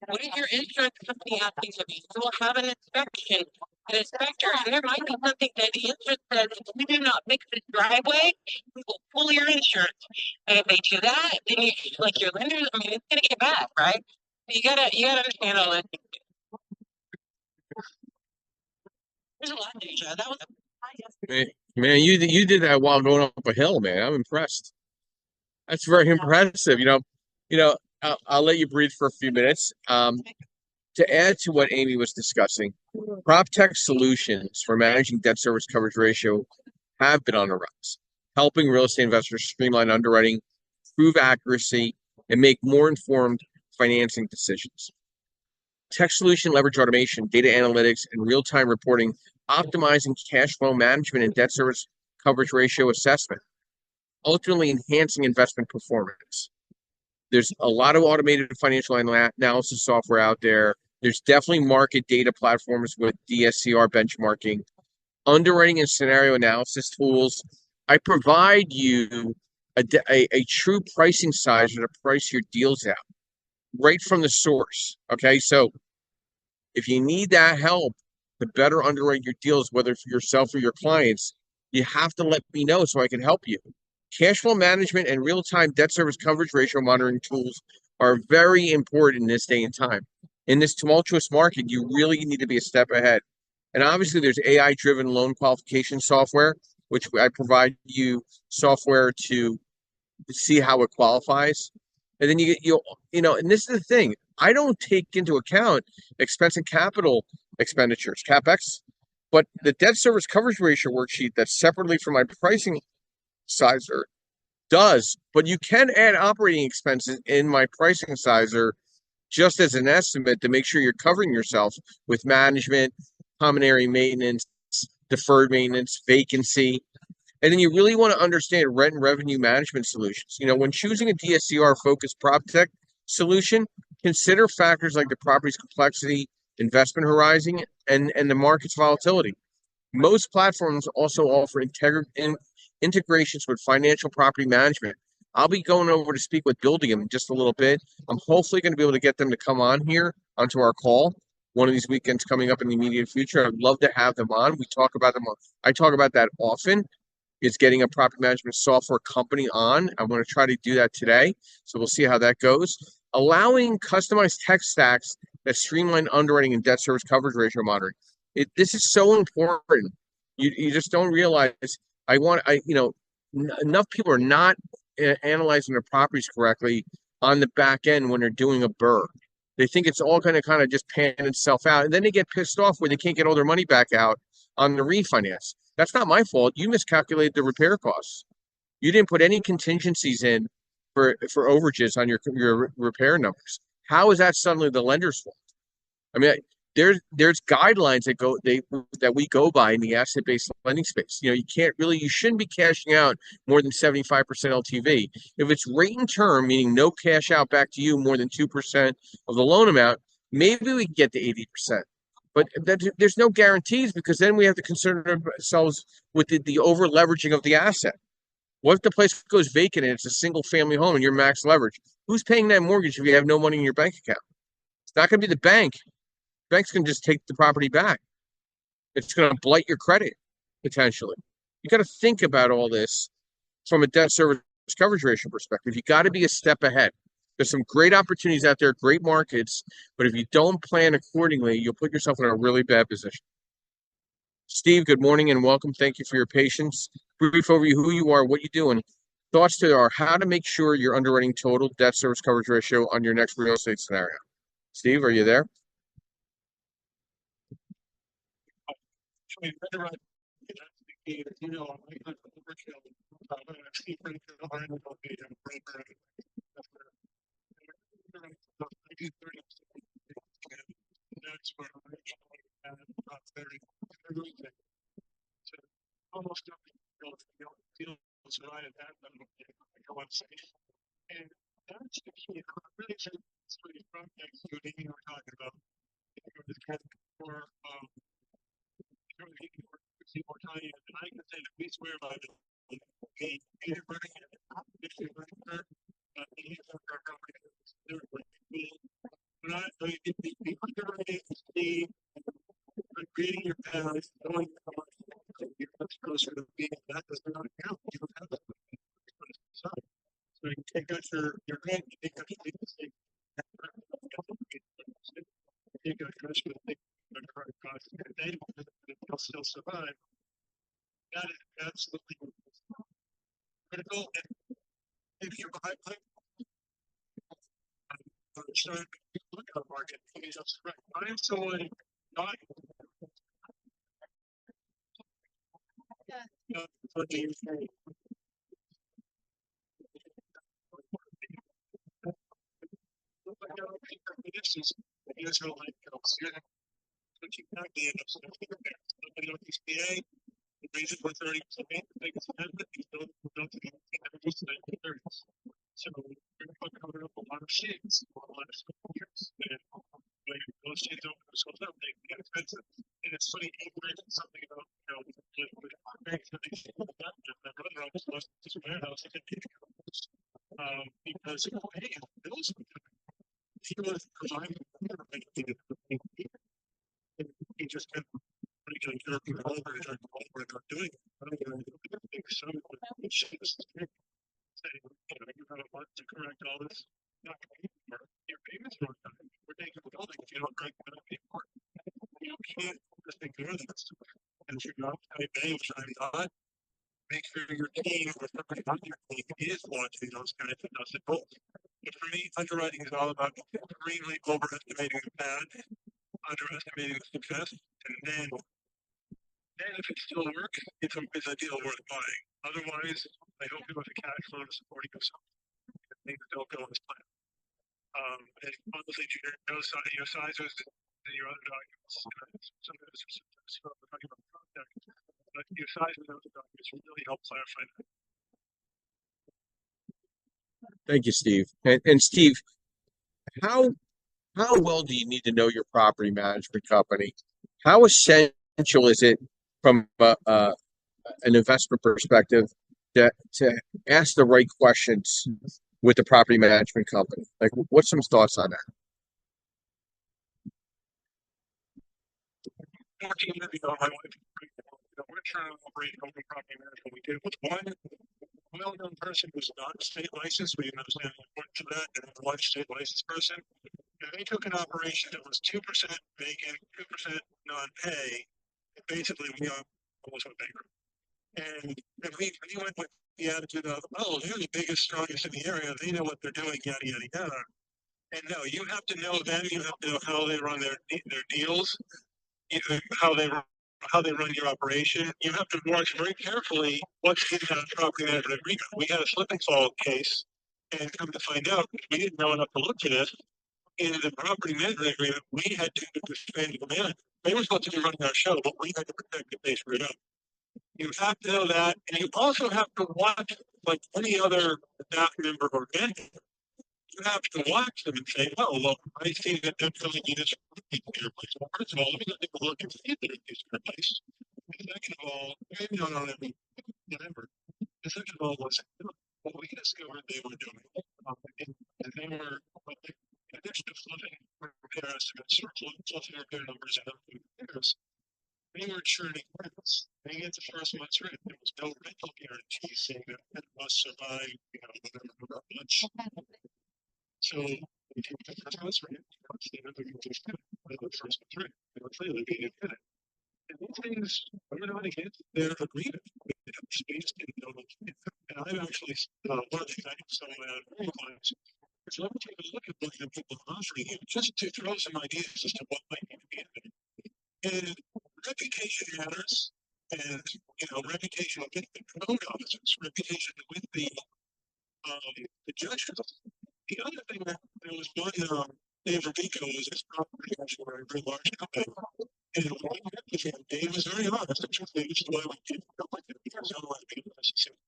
What is your insurance company asking of you? You will have an inspector, and there might be something that the insurance says, if you do not fix this driveway, we will pull your insurance. And if they do that, then like your lenders, I mean, it's gonna get bad, right? So you gotta understand all that. There's a lot, Deja. That was Man, you did that while going up a hill, man. I'm impressed. That's very impressive. I'll let you breathe for a few minutes. To add to what Amy was discussing, prop tech solutions for managing debt service coverage ratio have been on the rise, helping real estate investors streamline underwriting, prove accuracy, and make more informed financing decisions. Tech solution leverage automation, data analytics, and real-time reporting, optimizing cash flow management and debt service coverage ratio assessment, ultimately enhancing investment performance. There's a lot of automated financial analysis software out there. There's definitely market data platforms with DSCR benchmarking, underwriting and scenario analysis tools. I provide you a true pricing sizer to price your deals out right from the source. Okay, so if you need that help to better underwrite your deals, whether it's yourself or your clients, you have to let me know so I can help you. Cash flow management and real-time debt service coverage ratio monitoring tools are very important in this day and time. In this tumultuous market, you really need to be a step ahead. And obviously, there's AI-driven loan qualification software, which I provide you software to see how it qualifies. And then and this is the thing. I don't take into account expense and capital expenditures, CapEx, but the debt service coverage ratio worksheet that's separately from my pricing sizer does, but you can add operating expenses in my pricing sizer just as an estimate to make sure you're covering yourself with management, common area maintenance, deferred maintenance, vacancy. And then you really want to understand rent and revenue management solutions. When choosing a DSCR focused prop tech solution, consider factors like the property's complexity, investment horizon, and the market's volatility. Most platforms also offer integrations with financial property management. I'll be going over to speak with Building in just a little bit. I'm hopefully going to be able to get them to come on here onto our call one of these weekends coming up in the immediate future. I'd love to have them on. We talk about them. I talk about that often. Is getting a property management software company on. I'm going to try to do that today. So we'll see how that goes. Allowing customized tech stacks that streamline underwriting and debt service coverage ratio monitoring. This is so important. You just don't realize. Enough people are not analyzing their properties correctly on the back end when they're doing a BRRRR. They think it's all going to kind of just pan itself out, and then they get pissed off when they can't get all their money back out on the refinance. That's not my fault. You miscalculated the repair costs. You didn't put any contingencies in for overages on your repair numbers. How is that suddenly the lender's fault? I mean, there's guidelines that we go by in the asset-based lending space. You shouldn't be cashing out more than 75% LTV. If it's rate and term, meaning no cash out back to you more than 2% of the loan amount, maybe we can get to 80%. But there's no guarantees, because then we have to concern ourselves with the over leveraging of the asset. What if the place goes vacant and it's a single family home and you're max leverage? Who's paying that mortgage if you have no money in your bank account? It's not going to be the bank. Banks can just take the property back. It's going to blight your credit potentially. You got to think about all this from a debt service coverage ratio perspective. You got to be a step ahead. There's some great opportunities out there, great markets, but if you don't plan accordingly, you'll put yourself in a really bad position. Steve, good morning and welcome. Thank you for your patience. Brief overview, who you are, what you're doing. Thoughts today are how to make sure you're underwriting total debt service coverage ratio on your next real estate scenario. Steve, are you there? That's where almost nothing feels right at that level. And that's the key. I'm really sure it's really from next to what Amy were talking about. This kind of more people telling you, and I can say that we swear by it. We either burning it, if we burn it, our property, not the underwriting, the creating your path, knowing you're much closer to being that does not count. You don't have that. So you take out your rent, you take out your mistake, take out your risk, take out your costs, and they'll still survive. That is absolutely critical. And if you're behind, so look at the market. I am someone not for the Israelite girls. But you can't be in a somebody on DSCR, the reason for 30%, the biggest benefit is don't introduce the 30s. So we're going to cover up a lot of shades for the last couple of years. And when those shades don't go up, they get expensive. And it's funny, you mentioned something about, with banks that they should have that run around this warehouse and because hey, bills he was providing he just kept pretty good people over and not doing it. I don't think so. It's just saying, you have a month to correct all this. Not your payments are on time. We're taking the building if you don't correct the paperwork. You can't just ignore this. And if you're not paying time, make sure your team or somebody on your team is watching those kinds of nuts and bolts. But for me, underwriting is all about extremely overestimating the bad, underestimating the success, and then if it still works, it's a deal worth buying. Otherwise, I hope you have a cash flow to supporting yourself. Things don't go as planned. And honestly, your size is in your other documents. Sometimes we're talking about contact, but your size in those documents really help clarify that. Thank you, Steve. And Steve, how well do you need to know your property management company? How essential is it from an investment perspective to ask the right questions with the property management company? Like, what's some thoughts on that? 14 years ago, my wife, we're trying to operate company property management. We did with one well-known person who's not state licensed. We understand the importance of that, and one state licensed person. And they took an operation that was 2% vacant, 2% non-pay. And basically, we almost went bankrupt. And we went with the attitude of, oh, they're the biggest, strongest in the area. They know what they're doing, yada, yada, yada. And no, you have to know them. You have to know how they run their deals, how they run your operation. You have to watch very carefully what's in that property management agreement. We had a slip and fall case, and come to find out, we didn't know enough to look to this. In the property management agreement, we had to suspend the manager. They were supposed to be running our show, but we had to protect if they screwed up. You have to know that, and you also have to watch, like any other staff member or manager, you have to watch them and say, oh, well, I see that they're telling me this people in your place. Well, first of all, let me take a look and see if they're in your place. And second of all, maybe not on every whatever. The second of all was what we discovered they were doing. And they were, in addition to flipping repairs to get fluffing repair numbers and other repairs, they were churning rents. They get the first month's rent. There was no rental guarantee saying that it must survive, whatever much. So they take the first month's rent, they never get this tenant. They the first month's rent. They were clearly being a tenant. And these things are not against their agreement. They just didn't know what to do. And I've actually, one of the things I do some of that very clients is let me take a look at what the people are offering you, just to throw some ideas as to what might need to be in there. And reputation matters, and reputation with the code officers, reputation with the judges. The other thing that there was one Dave Robico was this property actually a very large company. And when I met with him, Dave was very honest. The truth is, this is why we didn't go with it, because I don't want to be necessary.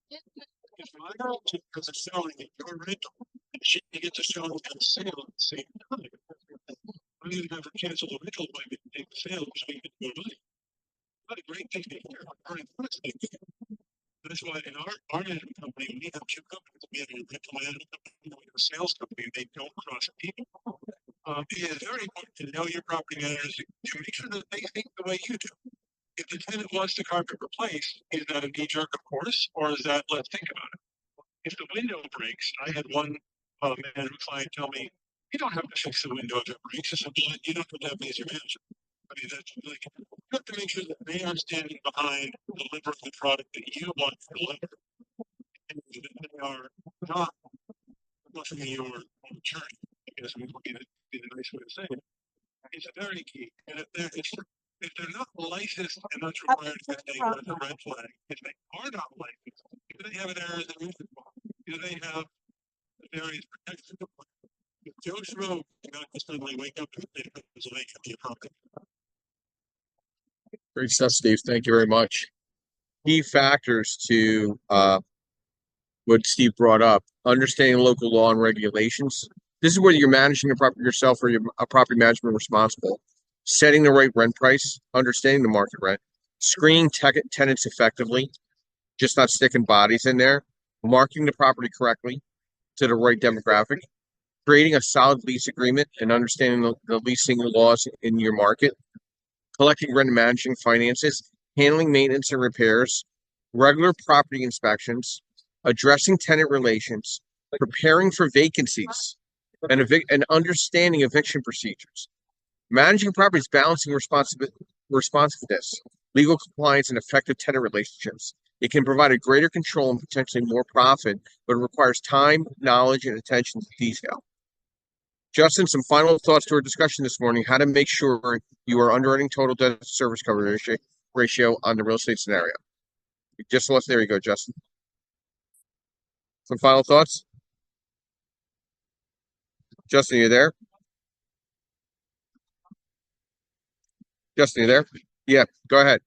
If my girl has a showing at your rental, and she gets a showing at a sale at the same time, I'm going to have her cancel the rental appointment and take the sale because we get more money. Not a great thing to hear. Very honest thing to hear. That's why in our management company, we have two companies. We have a rental management company and we have a sales company, and they don't cross people. It is very important to know your property managers to make sure that they think the way you do. If the tenant wants the carpet replaced, is that a knee jerk, of course, or is that let's think about it? If the window breaks, I had one management client tell me, you don't have to fix the window if it breaks. I said, you don't have to have me as your manager. I mean, that's like, you have to make sure that they are standing behind delivering the product that you want to deliver. And that they are not flushing your journey. I guess would be the nice way to say it. It's very key. And if they're not licensed and that's required to stay with a red flag, if they are not licensed, do they have an error in the music law? Do they have various protections? If Joe Schmo cannot just suddenly wake up and say Pennsylvania be a problem. Great stuff, Steve. Thank you very much. Key factors to what Steve brought up: understanding local law and regulations. This is whether you're managing a property yourself or you're a property management responsible. Setting the right rent price, understanding the market rent, screening tenants effectively, just not sticking bodies in there, marketing the property correctly to the right demographic, creating a solid lease agreement and understanding the leasing laws in your market, collecting rent and managing finances, handling maintenance and repairs, regular property inspections, addressing tenant relations, preparing for vacancies, and understanding eviction procedures. Managing properties, balancing responsiveness, legal compliance, and effective tenant relationships. It can provide a greater control and potentially more profit, but it requires time, knowledge, and attention to detail. Justin, some final thoughts to our discussion this morning: how to make sure you are underwriting total debt to service coverage ratio on the real estate scenario. Just let there you go, Justin. Some final thoughts? Justin, you there? Justin, you there? Yeah, go ahead.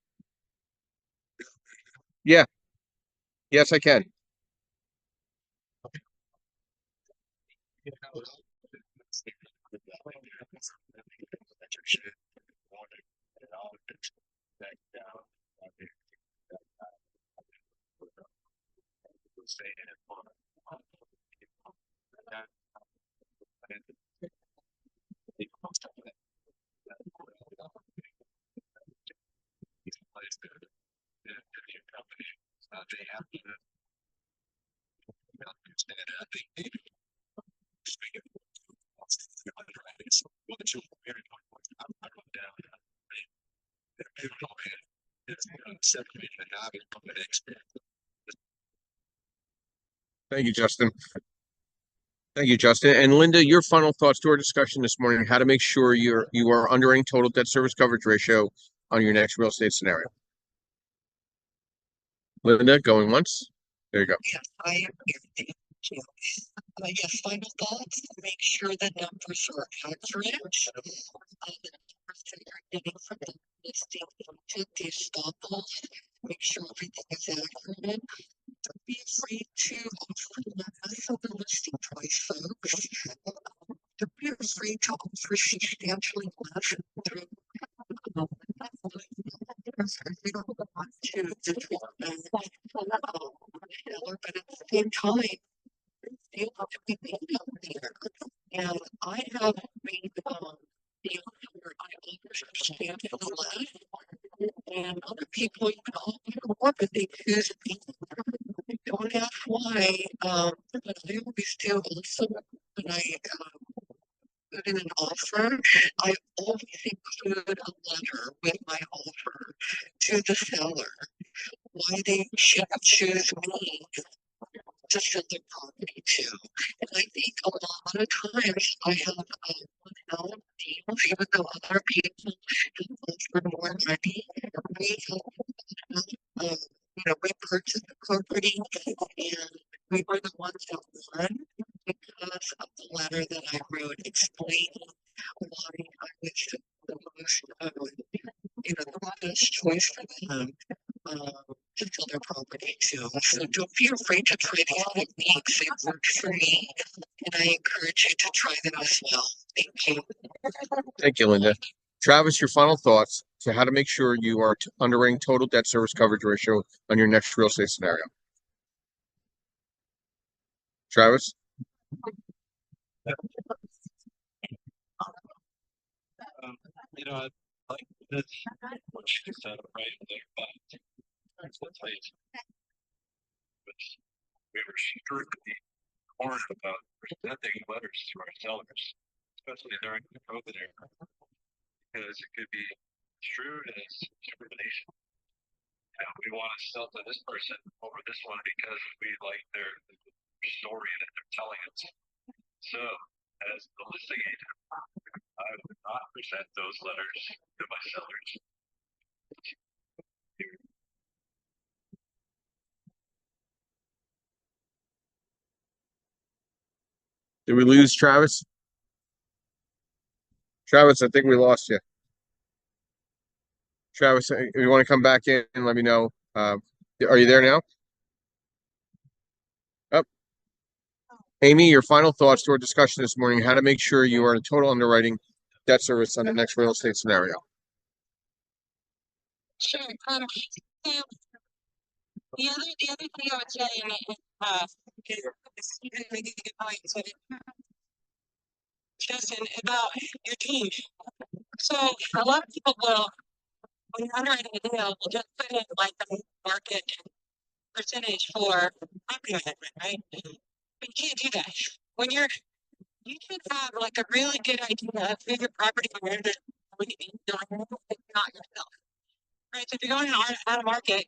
Yeah, yes, I can. Thank you, Justin. Thank you, Justin. And Linda, your final thoughts to our discussion this morning, how to make sure you are underwriting total debt service coverage ratio on your next real estate scenario. Linda, going once. There you go. Yes, I am here. Thank you. Yes, final thoughts. Make sure the numbers are accurate. The numbers that you're getting from the listing into these staples. Make sure everything is accurate. Don't be afraid to offer less of the listing price, folks. Don't be afraid to offer substantially less through we don't want to determine seller, but at the same time, deals to be made out there. And I have made deals where I offer substantially less, and other people even offer more, but they choose me. Don't ask why, but I always do also when I put in an offer, I always include a letter with my offer to the seller, why they should choose me to sell their property to. And I think a lot of times I have withheld deals, even though other people have offered more money. We have, we purchased the property and we were the ones that won because of the letter that I wrote explaining why I was the most, the best choice for them to sell their property to. So don't be afraid to try these techniques. It works for me, and I encourage you to try them as well. Thank you. Thank you, Linda. Travis, your final thoughts to how to make sure you are underwriting total debt service coverage ratio on your next real estate scenario. Travis? I like this, what you said right there, but let's say we were strictly warned about presenting letters to our sellers, especially during the COVID era, because it could be construed as discrimination. We want to sell to this person over this one because we like their story that they're telling us. So, as the listing agent, I would not present those letters to my sellers. Did we lose Travis? Travis, I think we lost you. Travis, you want to come back in and let me know? Are you there now? Oh. Amy, your final thoughts to our discussion this morning, how to make sure you are in total underwriting debt service on the next real estate scenario. Sure. The other thing I would say, is you can make a good point, so Justin, about your team. So a lot of people will, when you're underwriting a deal, will just put in like the market percentage for property management, right? But you can't do that. When you should have like a really good idea of who your property management would be doing, not yourself. Right? So if you're going out of market,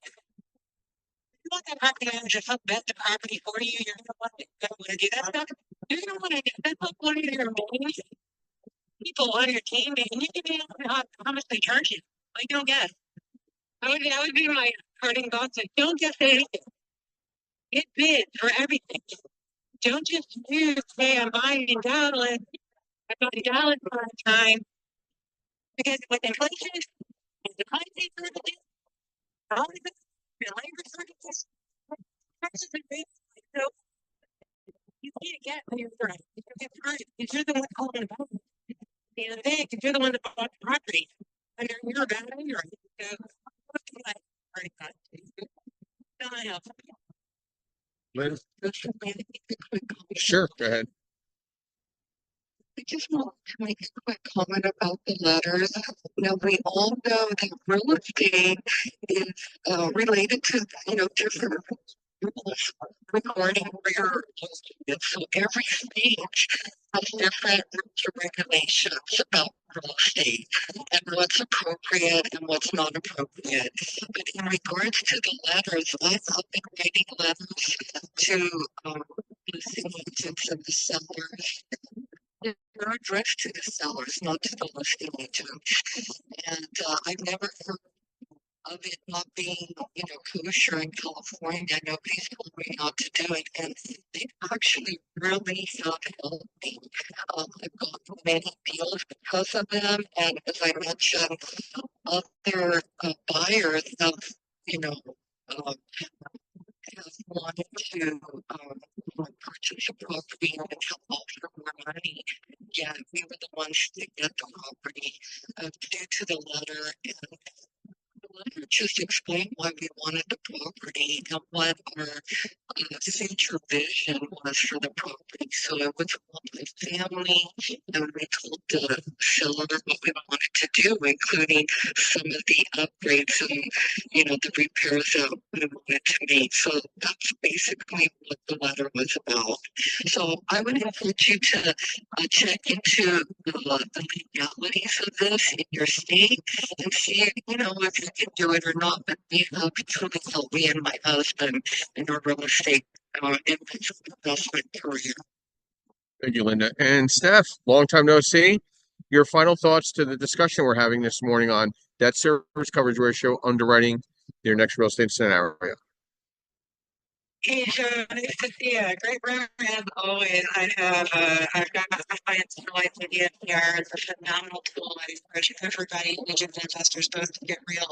you want that property manager to help vet the property for you. You're going to want to do that stuff. You're going to want to that's like one of your main people on your team, and you can be how much they charge you. Like you don't get. That would be my parting thoughts. Like, don't just say anything. Get bid for everything. Don't just use, hey, I'm buying in Dallas. I'm buying in Dallas for a time. Because with inflation, the currency services, all of this, your labor services, prices are big. So you can't get when you're right. You can get hurt because you're the one calling the ball. The end of the day, because you're the one that bought the property. And you're a bad owner. So, what's my party thought? Don't help. Just a quick comment. Sure, go ahead. I just want to make a quick comment about the letters. Now, we all know that real estate is related to, different rules regarding rear estate. So every state has different rules or regulations about real estate and what's appropriate and what's not appropriate. But in regards to the letters, I have been writing letters to listing agents and the sellers. They're addressed to the sellers, not to the listing agent. And I've never heard of it not being, kosher in California. Nobody's told me not to do it. And they actually really have helped me. I've gotten many deals because of them. And as I mentioned, other buyers have, you know, uh, have wanted to purchase a property and have offered more money. Yeah, we were the ones to get the property due to the letter. And the letter just explained why we wanted the property and what our future vision was for the property. So it was multi-family, and we told the seller what we wanted to do, including some of the upgrades and the repairs that we wanted to make. So that's basically what the letter was about. So I would encourage you to check into the legalities of this in your state and see, if you can do it or not. But we have truly helped me and my husband in our real estate investment career. Thank you, Linda. And Steph, long time no see. Your final thoughts to the discussion we're having this morning on debt service coverage ratio, underwriting your next real estate scenario. Hey, Joe, nice to see you. Great room as always. I've got my clients for life with DSCR. It's a phenomenal tool. I encourage everybody, agents and investors, both to get real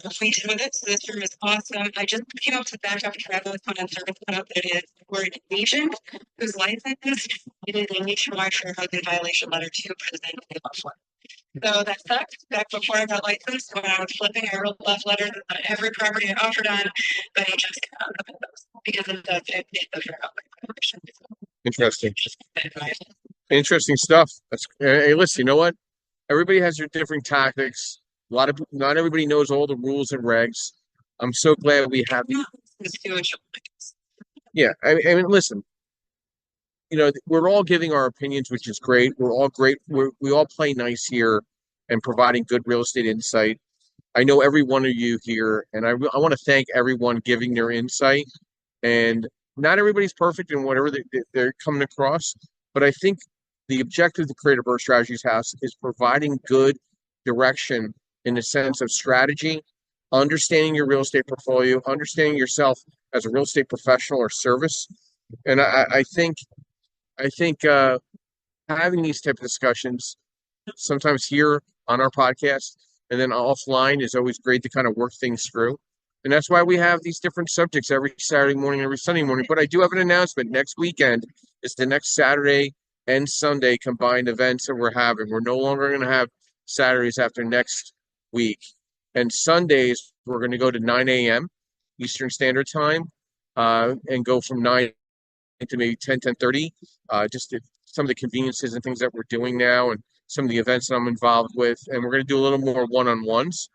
acquainted with it. So this room is awesome. I just came up to back up travel with one service up that is for an agent who's licensed. It is a nationwide fair housing violation letter to present a buffer. So that sucked. Back before I got licensed, when I was flipping, I wrote left letters on every property I offered on, but it just because it does it does Interesting. Interesting stuff. Hey, listen, you know what? Everybody has their different tactics. Not everybody knows all the rules and regs. I'm so glad we have these. Yeah, I mean, listen. We're all giving our opinions, which is great. We're all great. We all play nice here and providing good real estate insight. I know every one of you here, and I want to thank everyone giving their insight. And not everybody's perfect in whatever they're coming across, but I think the objective of the Creative Birth Strategies House is providing good direction in the sense of strategy, understanding your real estate portfolio, understanding yourself as a real estate professional or service. And I think having these type of discussions, sometimes here on our podcast and then offline, is always great to kind of work things through. And that's why we have these different subjects every Saturday morning, every Sunday morning. But I do have an announcement. Next weekend is the next Saturday and Sunday combined events that we're having. We're no longer going to have Saturdays after next week. And Sundays, we're going to go to 9 a.m. Eastern Standard Time and go from 9 to maybe 10:30, just some of the conveniences and things that we're doing now and some of the events that I'm involved with. And we're going to do a little more one-on-ones.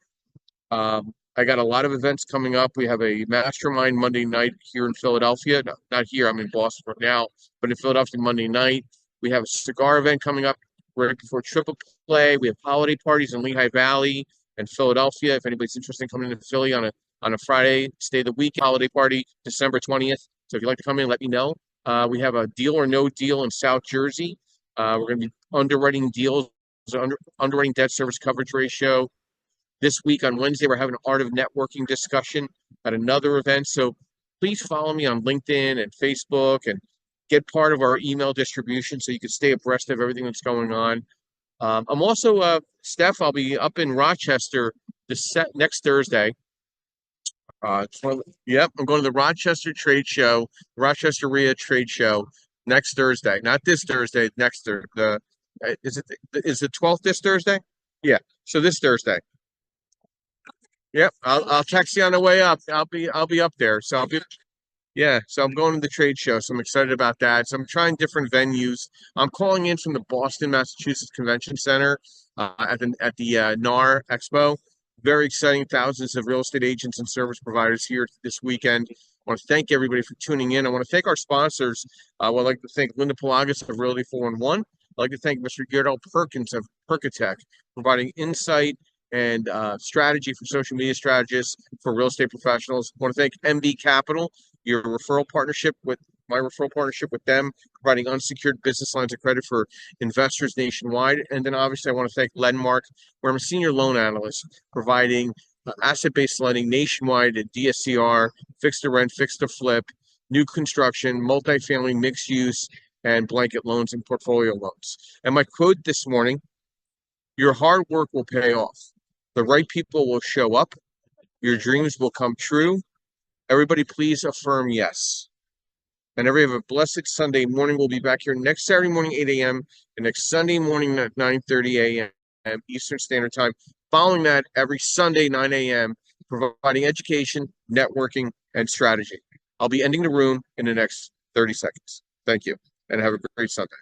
I got a lot of events coming up. We have a mastermind Monday night here in Philadelphia. No, not here, I'm in Boston right now, but in Philadelphia Monday night. We have a cigar event coming up right before Triple Play. We have holiday parties in Lehigh Valley and Philadelphia. If anybody's interested in coming into Philly on a Friday, stay the week holiday party, December 20th. So if you'd like to come in, let me know. We have a deal or no deal in South Jersey. We're going to be underwriting deals, underwriting debt service coverage ratio. This week on Wednesday, we're having an art of networking discussion at another event. So please follow me on LinkedIn and Facebook and get part of our email distribution so you can stay abreast of everything that's going on. I'm also, Steph, I'll be up in Rochester next Thursday. Yep, I'm going to the Rochester Trade Show, Rochester REIA Trade Show next Thursday. Not this Thursday, next Thursday. Is the 12th this Thursday? Yeah, so this Thursday. Yep, I'll text you on the way up. I'll be up there. So Yeah, so I'm going to the trade show, so I'm excited about that. So I'm trying different venues. I'm calling in from the Boston, Massachusetts Convention Center at the NAR Expo. Very exciting. Thousands of real estate agents and service providers here this weekend. I want to thank everybody for tuning in. I want to thank our sponsors. I'd like to thank Linda Pelagas of Realty 411. I'd like to thank Mr. Gerdell Perkins of Perkatech, providing insight and strategy for social media strategists for real estate professionals. I want to thank MB Capital, your referral partnership with my referral partnership with them, providing unsecured business lines of credit for investors nationwide. And then obviously I want to thank Lenmark, where I'm a senior loan analyst, providing asset-based lending nationwide at DSCR, fixed to rent, fixed to flip, new construction, multifamily, mixed use, and blanket loans and portfolio loans. And my quote this morning, your hard work will pay off. The right people will show up. Your dreams will come true. Everybody, please affirm yes. And everybody have a blessed Sunday morning. We'll be back here next Saturday morning, 8 a.m., and next Sunday morning at 9:30 a.m. Eastern Standard Time. Following that, every Sunday, 9 a.m., providing education, networking, and strategy. I'll be ending the room in the next 30 seconds. Thank you, and have a great Sunday.